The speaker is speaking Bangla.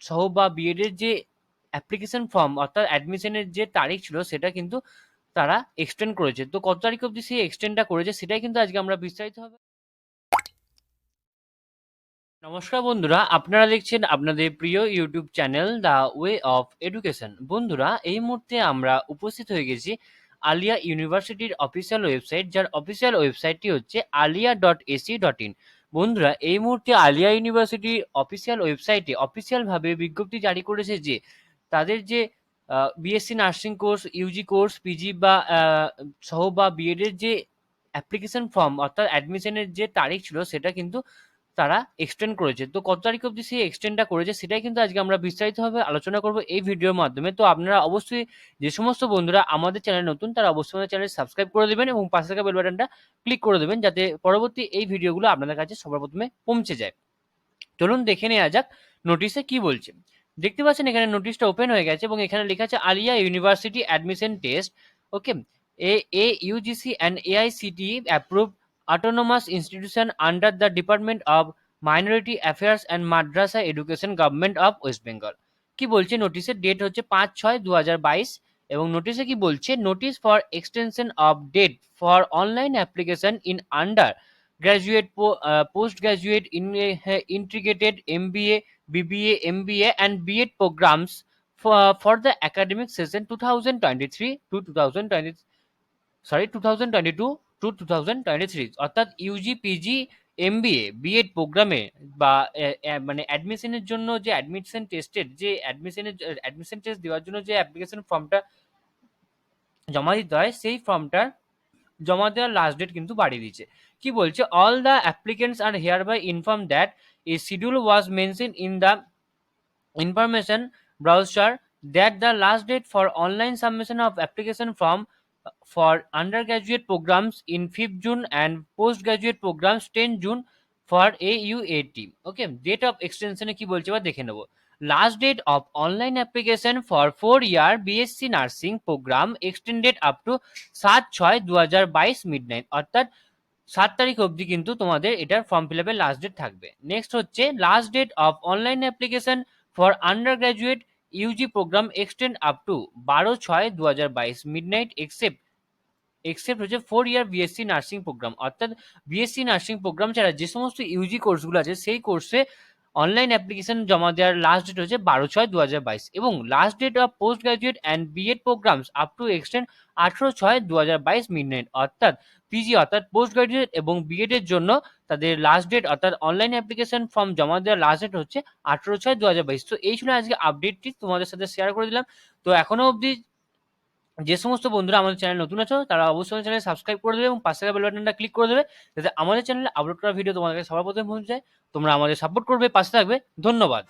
সহ বা বিএড এর যে অ্যাপ্লিকেশন ফর্ম অর্থাৎ অ্যাডমিশনের যে তারিখ ছিল সেটা কিন্তু তারা এক্সটেন্ড করেছে। তো কত তারিখ অবধি সেই এক্সটেন্ডটা করেছে সেটাই কিন্তু আজকে আমরা বিস্তারিত হবে। নমস্কার বন্ধুরা, আপনারা দেখছেন আপনাদের প্রিয় YouTube channel the way of education. বন্ধুরা, এই মুহূর্তে আমরা উপস্থিত হয়ে গেছি আলিয়া ইউনিভার্সিটির অফিসিয়াল ওয়েবসাইট, যার অফিসিয়াল ওয়েবসাইটটি হচ্ছে aliah.ac.in। বন্ধুরা, এই মুহূর্তে আলিয়া ইউনিভার্সিটির অফিসিয়াল ওয়েবসাইটে অফিসিয়ালভাবে বিজ্ঞপ্তি জারি করেছে যে তাদের যে BSc nursing course, Yuji course, PG বা সহ বা বিএড এর যে অ্যাপ্লিকেশন ফর্ম অর্থাৎ অ্যাডমিশনের যে তারিখ ছিল সেটা কিন্তু তারা এক্সটেন্ড করেছে। তো কত তারিখ অবধি সেই এক্সটেন্ডটা করেছে সেটাই কিন্তু আজকে আমরা বিস্তারিতভাবে আলোচনা করব এই ভিডিওর মাধ্যমে। তো আপনারা অবশ্যই যে সমস্ত বন্ধুরা আমাদের চ্যানেল নতুন তারা অবশ্যই আমাদের চ্যানেল সাবস্ক্রাইব করে দেবেন এবং পাশে থাকা বেল বাটনটা ক্লিক করে দেবেন যাতে পরবর্তী এই ভিডিওগুলো আপনাদের কাছে সবার প্রথমে পৌঁছে যায়। চলুন দেখে নেওয়া যাক নোটিশে কি বলছে। দেখতে পাচ্ছেন এখানে নোটিশটা ওপেন হয়ে গেছে এবং এখানে লেখা আছে Aliah university admission test. Okay, UGC and AICTE approved autonomous institution under the Department of Minority Affairs and Madrasa Education Government of West Bengal। কি বলছে নোটিশের ডেট হচ্ছে 5/6/2022 এবং নোটিশে কি বলছে, notice for extension of date for online application in under graduate, postgraduate, integrated MBA, BBA, MBA, and BEd programs for the academic session 2023 to 2022 to 2023 অর্থাৎ ইউজি, পিজি, এমবিএ, বিএড প্রোগ্রামে বা মানে অ্যাডমিশনের জন্য যে অ্যাডমিশন টেস্ট দেওয়ার জন্য যে অ্যাপ্লিকেশন ফর্মটা জমা দিতে হয় সেই ফর্মটা জমা দেওয়ার লাস্ট ডেট কিন্তু বাড়িয়ে দিয়েছে। কি বলছে, all the applicants are hereby inform that a schedule was mention in the information brochure that the last date for online submission of application form for undergraduate programs in 5th June and postgraduate programs 10 June for AUAT। Okay, date of extension কি বলছে বা দেখে নেব। Last date of online application for 4-year BSc nursing program extended up to 7/6/2022 midnight অর্থাৎ 7 তারিখ অবধি কিন্তু তোমাদের এটার ফর্ম ফিল আপের লাস্ট ডেট থাকবে। নেক্সট হচ্ছে last date of online application for undergraduate UG programme extend up to 12/6/2022 midnight except হচ্ছে 4-year বিএসসি নার্সিং প্রোগ্রাম অর্থাৎ বিএসসি নার্সিং প্রোগ্রাম ছাড়া যে সমস্ত ইউজি কোর্সগুলো আছে সেই কোর্সে অনলাইন অ্যাপ্লিকেশন জমা দেওয়ার লাস্ট ডেট হচ্ছে 12/6/2022 এবং last date of post graduate and BEd programmes up to extend 18/6/2022 midnight অর্থাৎ পিজি অর্থাৎ পোস্ট গ্রাজুয়েট এবং বিএড এর জন্য তাদের লাস্ট ডেট অর্থাৎ অনলাইন অ্যাপ্লিকেশন ফর্ম জমা দেওয়ার লাস্ট ডেট হচ্ছে 18/6/2022। তো এই ছিল আজকে আপডেটটি, তোমাদের সাথে শেয়ার করে দিলাম। তো এখনো অবধি যে সমস্ত বন্ধুরা আমাদের চ্যানেল নতুন আছো তারা অবশ্যই চ্যানেল সাবস্ক্রাইব করে দেবে এবং পাশে থাকা বেল বাটনটা ক্লিক করে দেবে যাতে আমাদের চ্যানেলে আপলোড করা ভিডিও তোমাদের কাছে সবার প্রথমে পৌঁছে যায়। তোমরা আমাদের সাপোর্ট করবে, পাশে থাকবে। ধন্যবাদ।